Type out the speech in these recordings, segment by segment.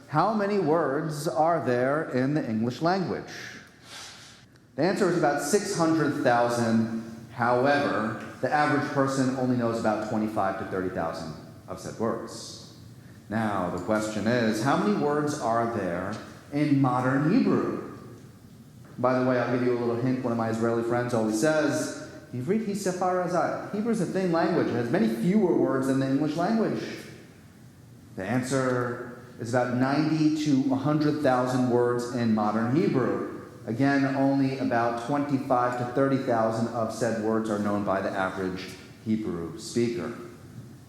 how many words are there in the English language? The answer is about 600,000. However, the average person only knows about 25 to 30,000 of said words. Now, the question is, how many words are there in modern Hebrew? By the way, I'll give you a little hint. One of my Israeli friends always says, Ivrit hi sefar hazat. Hebrew is a thin language. It has many fewer words than the English language. The answer is about 90 to 100,000 words in modern Hebrew. Again, only about 25 to 30,000 of said words are known by the average Hebrew speaker.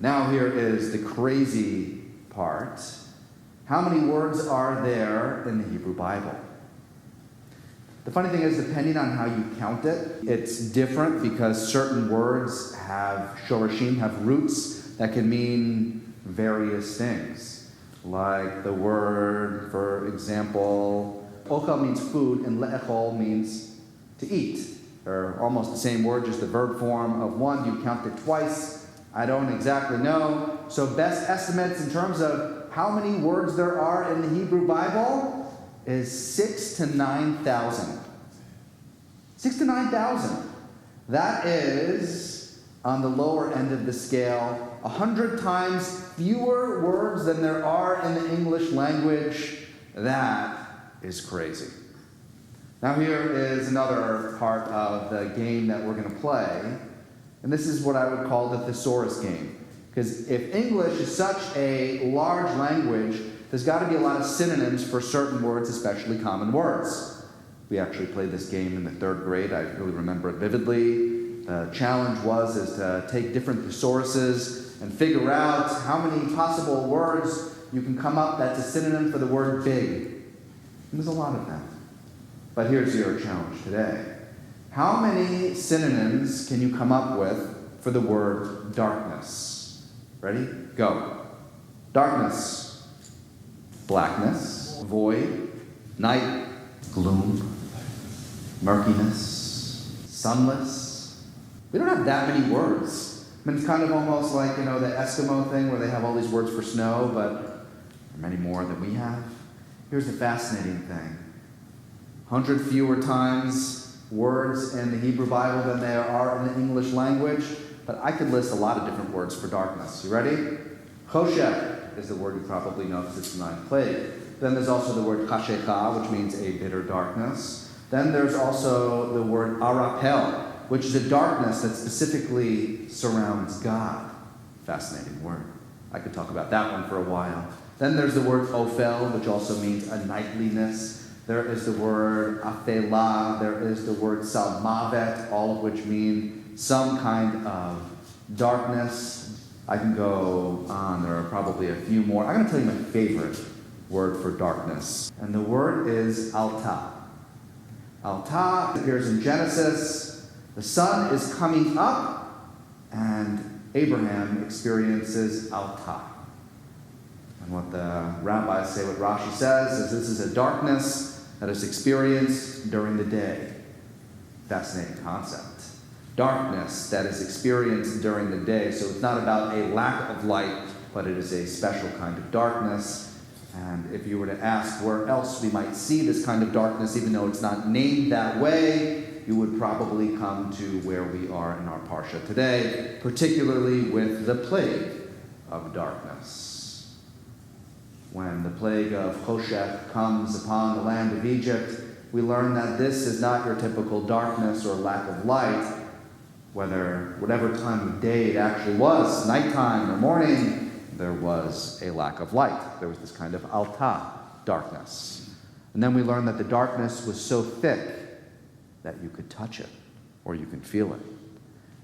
Now here is the crazy part. How many words are there in the Hebrew Bible? The funny thing is, depending on how you count it, it's different because certain words have shorashim, have roots that can mean various things. Like the word, for example, ochel means food and le'echol means to eat. They're almost the same word, just the verb form of one. You count it twice. I don't exactly know. So best estimates in terms of how many words there are in the Hebrew Bible is 6,000 to 9,000. 6,000 to 9,000. That is, on the lower end of the scale, 100 times fewer words than there are in the English language. That is crazy. Now here is another part of the game that we're going to play. And this is what I would call the thesaurus game. Because if English is such a large language, there's got to be a lot of synonyms for certain words, especially common words. We actually played this game in the 3rd grade. I really remember it vividly. The challenge is to take different thesauruses and figure out how many possible words you can come up that's a synonym for the word big. And there's a lot of them. But here's your challenge today. How many synonyms can you come up with for the word darkness? Ready? Go. Darkness. Blackness. Void. Night. Gloom. Murkiness. Sunless. We don't have that many words. I mean, it's kind of almost like, the Eskimo thing where they have all these words for snow, but there are many more than we have. Here's the fascinating thing. 100 fewer times words in the Hebrew Bible than there are in the English language, but I could list a lot of different words for darkness. You ready? Choshech is the word you probably know because it's the 9th plague. Then there's also the word chashecha, which means a bitter darkness. Then there's also the word arapel, which is a darkness that specifically surrounds God. Fascinating word. I could talk about that one for a while. Then there's the word ophel, which also means a nightliness. There is the word afela, there is the word salmavet, all of which mean some kind of darkness. I can go on, there are probably a few more. I'm going to tell you my favorite word for darkness. And the word is alta. Alta appears in Genesis. The sun is coming up, and Abraham experiences alta. And what the rabbis say, what Rashi says, is this is a darkness that is experienced during the day. Fascinating concept. Darkness that is experienced during the day. So it's not about a lack of light, but it is a special kind of darkness. And if you were to ask where else we might see this kind of darkness, even though it's not named that way, you would probably come to where we are in our Parsha today, particularly with the plague of darkness. When the plague of Choshech comes upon the land of Egypt, we learn that this is not your typical darkness or lack of light, whatever time of day it actually was, nighttime or morning, there was a lack of light. There was this kind of alta, darkness. And then we learn that the darkness was so thick that you could touch it or you could feel it.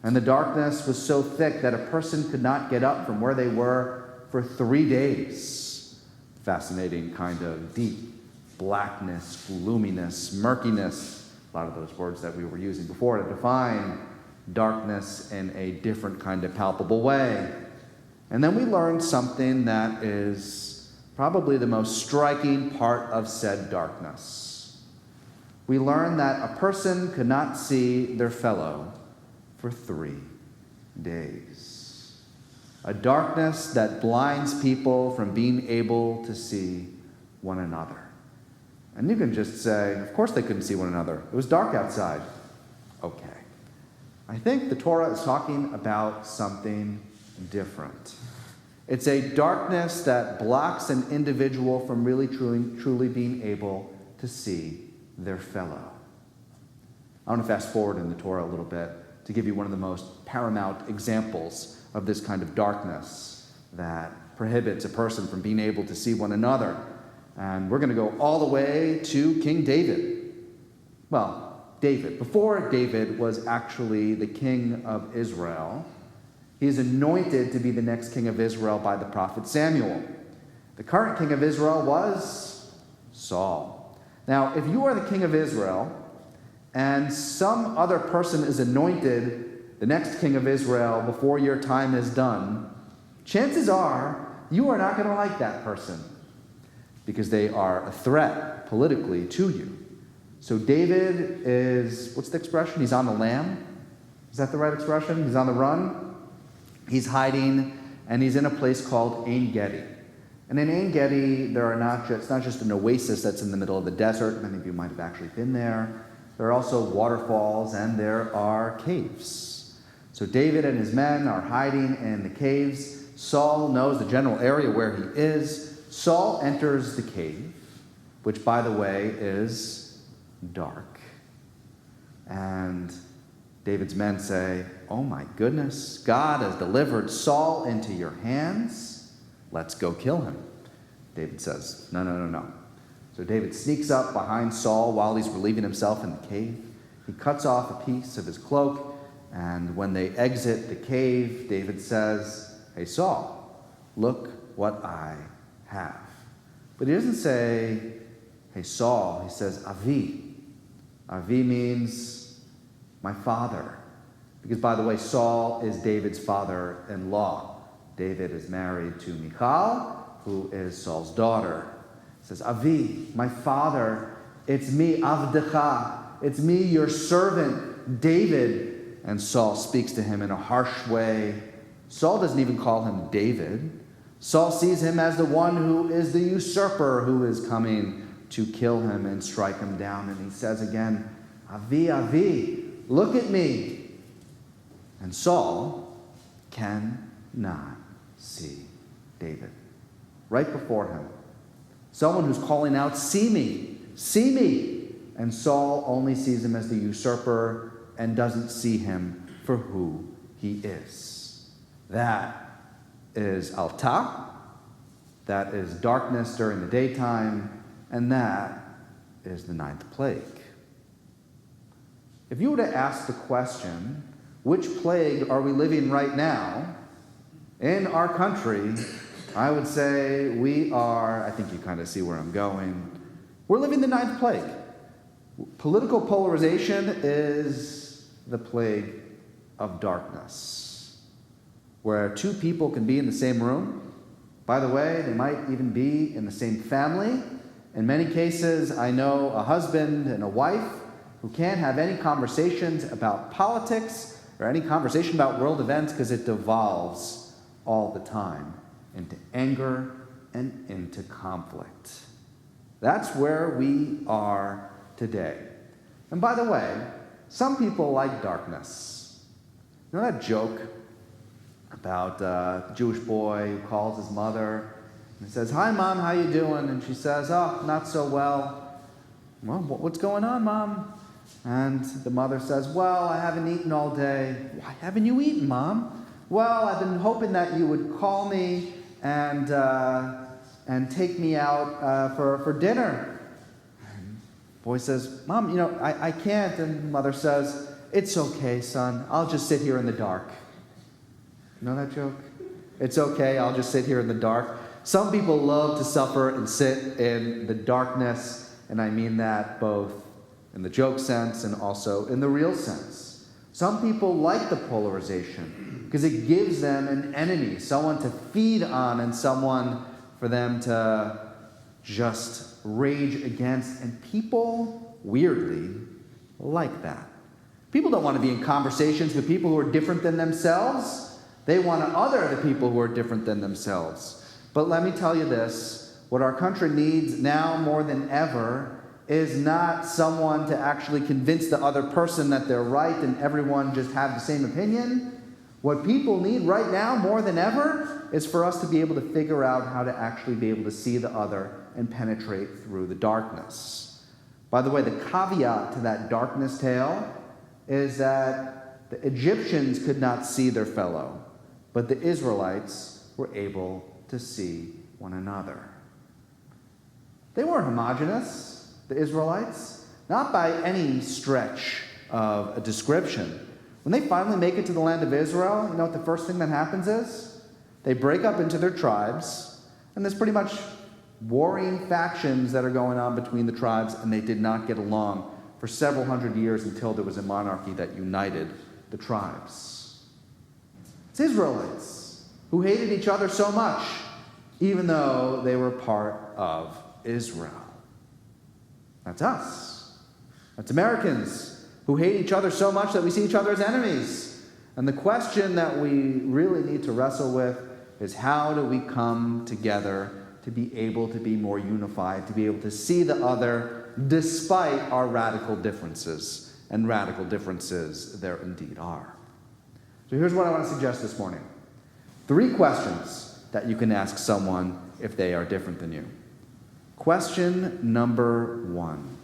And the darkness was so thick that a person could not get up from where they were for 3 days. Fascinating kind of deep blackness, gloominess, murkiness, a lot of those words that we were using before to define darkness in a different kind of palpable way. And then we learned something that is probably the most striking part of said darkness. We learned that a person could not see their fellow for 3 days. A darkness that blinds people from being able to see one another. And you can just say, of course they couldn't see one another. It was dark outside. Okay. I think the Torah is talking about something different. It's a darkness that blocks an individual from really truly being able to see their fellow. I want to fast forward in the Torah a little bit to give you one of the most paramount examples of this kind of darkness that prohibits a person from being able to see one another. And we're going to go all the way to King David. Well, David. Before David was actually the king of Israel, he's anointed to be the next king of Israel by the prophet Samuel. The current king of Israel was Saul. Now, if you are the king of Israel and some other person is anointed the next king of Israel before your time is done, chances are you are not going to like that person because they are a threat politically to you. So David is, what's the expression? He's on the lam? Is that the right expression? He's on the run? He's hiding, and he's in a place called Ein Gedi. And in Ein Gedi, it's not just an oasis that's in the middle of the desert. Many of you might have actually been there. There are also waterfalls, and there are caves. So David and his men are hiding in the caves. Saul knows the general area where he is. Saul enters the cave, which, by the way, is dark. And David's men say, "Oh my goodness, God has delivered Saul into your hands. Let's go kill him." David says, No. So David sneaks up behind Saul while he's relieving himself in the cave. He cuts off a piece of his cloak, and when they exit the cave, David says, "Hey Saul, look what I have." But he doesn't say, "Hey Saul," he says, "Avi." Avi means my father. Because, by the way, Saul is David's father-in-law. David is married to Michal, who is Saul's daughter. He says, "Avi, my father, it's me, Avdecha. It's me, your servant, David." And Saul speaks to him in a harsh way. Saul doesn't even call him David. Saul sees him as the one who is the usurper who is coming to kill him and strike him down. And he says again, "Avi, Avi, look at me." And Saul cannot see David. Right before him, someone who's calling out, "See me, see me." And Saul only sees him as the usurper and doesn't see him for who he is. That is Alta. That is darkness during the daytime. And that is the ninth plague. If you were to ask the question, which plague are we living right now in our country, I would say I think you kind of see where I'm going. We're living the ninth plague. Political polarization is the plague of darkness, where two people can be in the same room. By the way, they might even be in the same family. In many cases, I know a husband and a wife who can't have any conversations about politics or any conversation about world events because it devolves all the time into anger and into conflict. That's where we are today. And by the way, some people like darkness. You know that joke about the Jewish boy who calls his mother and says, "Hi, Mom, how you doing?" And she says, "Oh, not so well." "Well, what's going on, Mom?" And the mother says, "Well, I haven't eaten all day." "Why haven't you eaten, Mom?" "Well, I've been hoping that you would call me and take me out for dinner." And the boy says, "Mom, I can't." And the mother says, "It's okay, son. I'll just sit here in the dark." You know that joke? It's okay, I'll just sit here in the dark. Some people love to suffer and sit in the darkness, and I mean that both in the joke sense and also in the real sense. Some people like the polarization because it gives them an enemy, someone to feed on and someone for them to just rage against. And people, weirdly, like that. People don't want to be in conversations with people who are different than themselves. They want to other the people who are different than themselves. But let me tell you this, what our country needs now more than ever is not someone to actually convince the other person that they're right and everyone just have the same opinion. What people need right now more than ever is for us to be able to figure out how to actually be able to see the other and penetrate through the darkness. By the way, the caveat to that darkness tale is that the Egyptians could not see their fellow, but the Israelites were able to see one another. They weren't homogeneous, the Israelites, not by any stretch of a description. When they finally make it to the land of Israel, you know what the first thing that happens is? They break up into their tribes, and there's pretty much warring factions that are going on between the tribes, and they did not get along for several hundred years until there was a monarchy that united the tribes. It's Israelites who hated each other so much, even though they were part of Israel. That's us. That's Americans who hate each other so much that we see each other as enemies. And the question that we really need to wrestle with is, how do we come together to be able to be more unified, to be able to see the other despite our radical differences? And radical differences there indeed are. So here's what I want to suggest this morning. 3 questions that you can ask someone if they are different than you. Question number 1.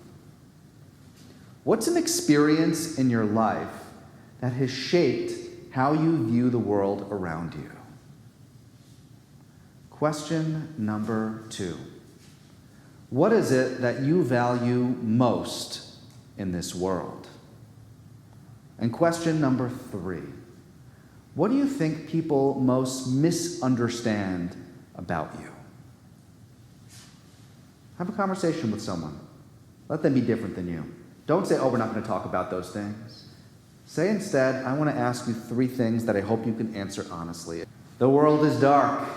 What's an experience in your life that has shaped how you view the world around you? Question number 2. What is it that you value most in this world? And question number 3. What do you think people most misunderstand about you? Have a conversation with someone. Let them be different than you. Don't say, oh, we're not going to talk about those things. Say instead, I want to ask you 3 things that I hope you can answer honestly. The world is dark.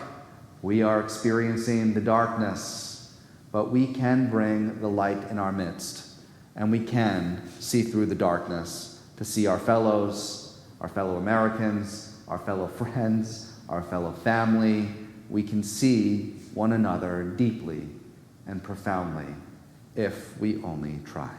We are experiencing the darkness, but we can bring the light in our midst, and we can see through the darkness to see our fellows, our fellow Americans, our fellow friends, our fellow family. We can see one another deeply and profoundly if we only try.